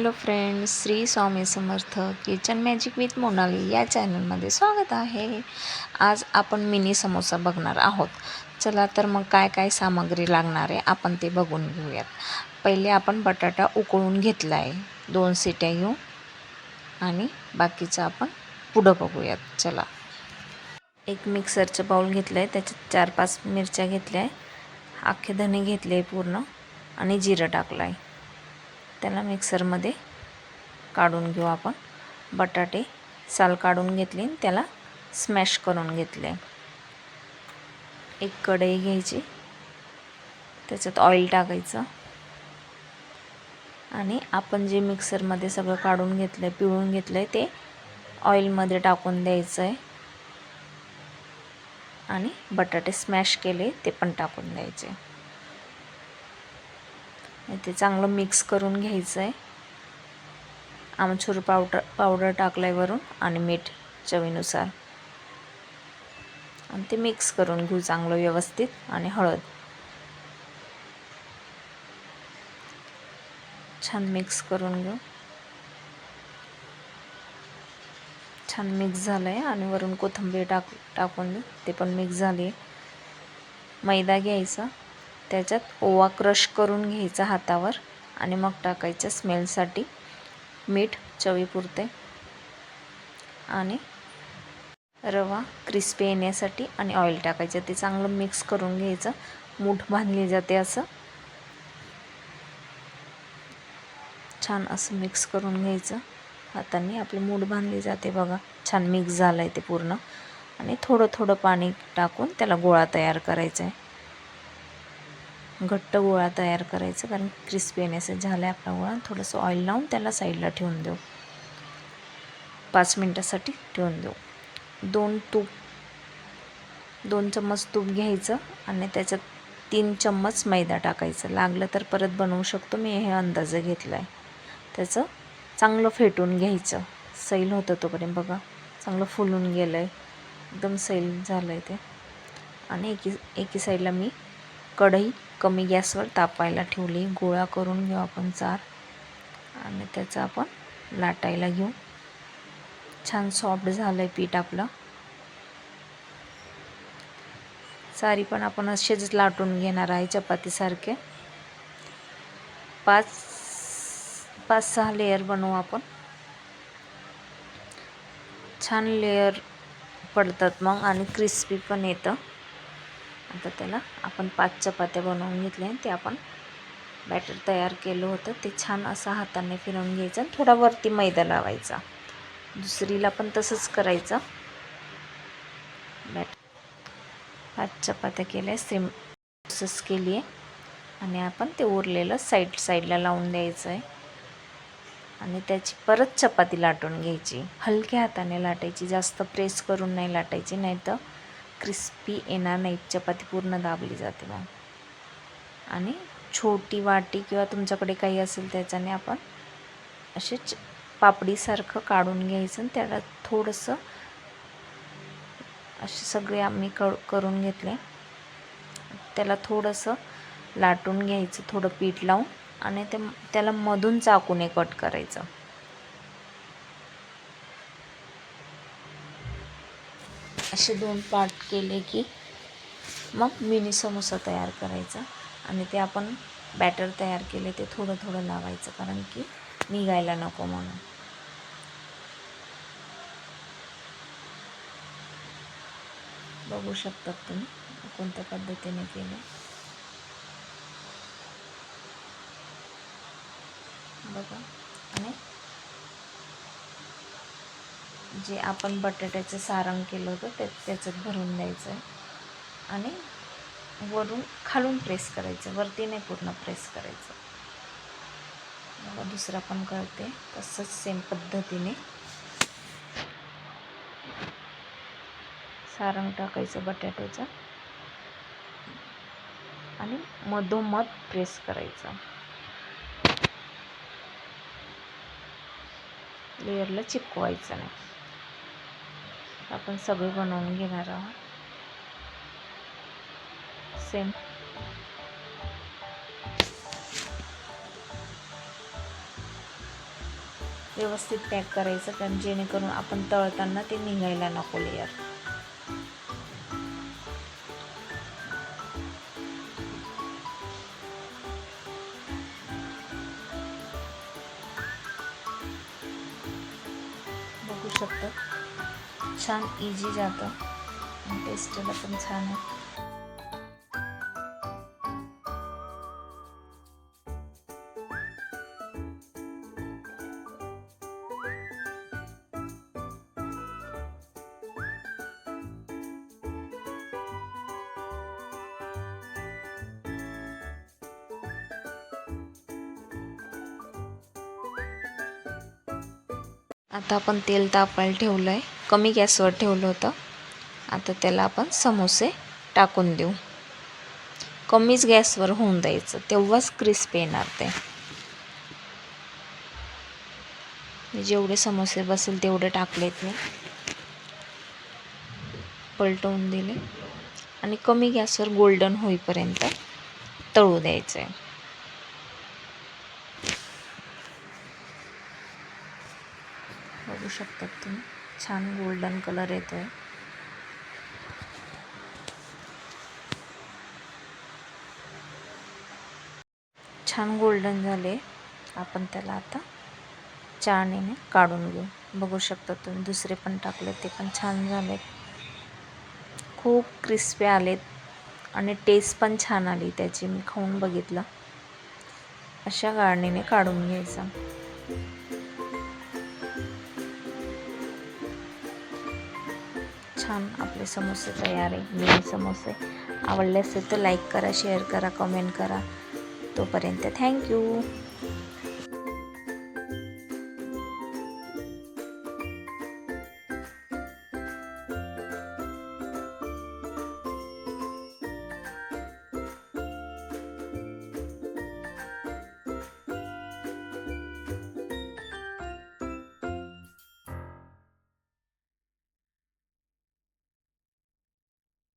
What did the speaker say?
Hello friends, Shri Swami Samarth kitchen magic with Monali या चॅनलमध्ये स्वागत आहे. आज आपण मिनी समोसा बघणार आहोत. चला तर मग काय काय सामग्री लागणार आहे आपण ते बघून घेऊयात. पहिले आपण बटाटा उकळून घेतला आहे, 2 शिट्या घेऊ आणि बाकीचं आपण पुढं बघूयात. चला, एक मिक्सरचं बाउल घेतलं आहे, त्याच्यात 4-5 मिरच्या घेतल्या आहे, अख्खे धणे घेतले पूर्ण आणि जिरं टाकलं आहे. त्याला मिक्सरमध्ये काढून घेऊ आपण. बटाटे साल काढून घेतले, त्याला स्मॅश करून घेतले. एक कढई घ्यायची, त्याच्यात ऑइल टाकायचं आणि आपण जे मिक्सरमध्ये सगळं काढून घेतलं आहे, पिळून घेतलं आहे, ते ऑइलमध्ये टाकून द्यायचं आहे आणि बटाटे स्मॅश केले ते पण टाकून द्यायचे. ते चांगलं मिक्स करून घ्यायचं आहे. आमचूर पावडर टाकलं आहे वरून आणि मीठ चवीनुसार, आणि ते मिक्स करून घेऊ चांगलं व्यवस्थित. आणि हळद छान मिक्स करून घेऊ. छान मिक्स झालं आहे आणि वरून कोथिंबीर टाकून देऊ. ते पण मिक्स झाले. मैदा घ्यायचा, त्याच्यात ओवा क्रश करून घ्यायचा हातावर आणि मग टाकायचं स्मेलसाठी. मीठ चवीपुरते आणि रवा क्रिस्पी येण्यासाठी आणि ऑइल टाकायचं. ते चांगलं मिक्स करून घ्यायचं. मूठ बांधली जाते असं छान असं मिक्स करून घ्यायचं हाताने. आपली मूठ बांधली जाते बघा. छान मिक्स झालं आहे ते पूर्ण. आणि थोडं थोडं पाणी टाकून त्याला गोळा तयार करायचा आहे. घट्ट गोळा तयार करायचा, कारण क्रिस्पी येण्यासाठी झाला आहे आपला गोळा. थोडंसं ऑइल लावून त्याला साईडला ठेवून देऊ. 5 मिनटासाठी ठेवून देऊ. 2 चम्मच तूप घ्यायचं आणि त्याच्यात 3 चम्मच मैदा टाकायचं. लागलं तर परत बनवू शकतो, मी हे अंदाजे घेतलं आहे. त्याचं चांगलं फेटून घ्यायचं. सैल होतं तोपर्यंत बघा. चांगलं फुलून गेलं आहे, एकदम सैल झालं आहे ते. आणि एकी साईडला मी कढई कमी गॅसवर तापायला ठेवली. गोळा करून घेऊ आपण 4 आणि त्याचं आपण लाटायला घेऊ. छान सॉफ्ट झालं आहे पीठ आपलं. सारी पण आपण असेच लाटून घेणार आहे चपातीसारखे. 5-6 लेयर बनवू आपण. छान लेयर पडतात मग आणि क्रिस्पी पण येतं. आता त्याला आपण 5 चपात्या बनवून घेतल्या. ते आपण बॅटर तयार केलं होतं, ते छान असं हाताने फिरवून घ्यायचं आणि थोडा वरती मैदा लावायचा. दुसरीला पण तसंच करायचं. 5 चपात्या केल्या, सेम प्रोसेस केली आहे. आणि आपण ते उरलेलं साईडला लावून द्यायचं आहे आणि त्याची परत चपाती लाटून घ्यायची. हलक्या हाताने लाटायची, जास्त प्रेस करून नाही लाटायची, नाही तर क्रिस्पी येणार नाही. चपाती पूर्ण दाबली जाते मग. आणि छोटी वाटी किंवा तुमच्याकडे काही असेल त्याच्याने आपण असे पापडीसारखं काढून घ्यायचं आणि त्याला थोडंसं असे सगळे आम्ही करून घेतले. त्याला थोडंसं लाटून घ्यायचं, थोडं पीठ लावून, आणि त्याला मधून चाकूने कट करायचं. असे 2 पार्ट केले की मग मिनी समोसा तयार करायचा. आणि ते आपण बॅटर तयार केले ते थोडं थोडं लावायचं, कारण की निघायला नको म्हणून. बघू शकतात तुम्ही कोणत्या पद्धतीने केले बघा. आणि जे आपण बटाट्याचं सारण केलं होतं त्याच्यात भरून द्यायचं आहे आणि वरून खालून प्रेस करायचं, वरती नाही पूर्ण प्रेस करायचं. बघा, दुसरा पण करते तसंच सेम पद्धतीने सारण टाकायचं बटाट्याचं आणि मधोमध प्रेस करायचं. लेयरला चिपकवायचं नाही. आपण सगळे बनवून घेणार आहोत सेम. व्यवस्थित पॅक करायचं, कारण जेणेकरून आपण तळताना ते निघायला नको लेयर. बघू शकता छान इझी जातं आणि टेस्टला पण छान आहे. आता आपण तेल तापायला ठेवलं आहे, कमी गॅसवर ठेवलं होतं. आता त्याला आपण समोसे टाकून देऊ. कमीच गॅसवर होऊन द्यायचं, तेव्हाच क्रिस्पी येणार ते. मी जेवढे समोसे बसेल तेवढे टाकलेत, मी पलटवून दिले आणि कमी गॅसवर गोल्डन होईपर्यंत तळू द्यायचं आहे. बघू शकता तुम्ही छान गोल्डन कलर येतोय. छान गोल्डन झाले. आपण त्याला आता चाळणीने काढून घेऊ. बघू शकता तुम्ही दुसरे पण टाकले, ते पण छान झालेत. खूप क्रिस्पी आलेत आणि टेस्ट पण छान आली त्याची. मी खाऊन बघितलं. अशा गाळणीने काढून घ्यायचं. छान आपले समोसे तयार आहे. मिनी समोसे आवडले असेल तर लाईक करा, शेअर करा, कमेंट करा. तोपर्यंत थँक्यू.